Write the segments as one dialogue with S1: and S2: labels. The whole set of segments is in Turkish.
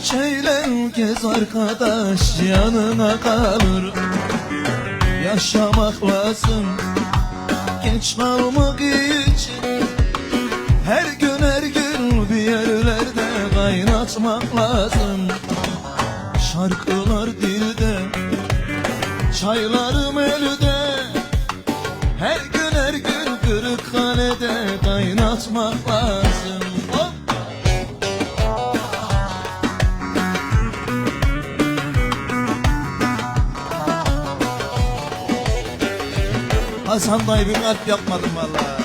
S1: Hiç eğlen gez arkadaş, yanına kalır. Yaşamak lazım genç kalmak için. Her gün bir yerlerde kaynatmak lazım. Şarkılar dilde, çaylarım elde. Her gün Kırıkkale'de kaynatmak lazım. Hop! Hasan dayı bir kalp yapmadım vallahi.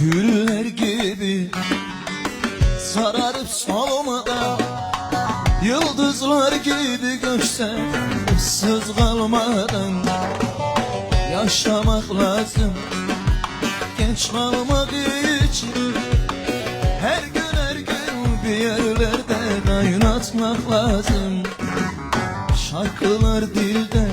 S1: Güller gibi sararıp solmadan, yıldızlar gibi göçsen ıssız kalmadan. Yaşamak lazım genç kalmak için. Her gün bir yerlerde kaynatmak lazım. Şarkılar dilde,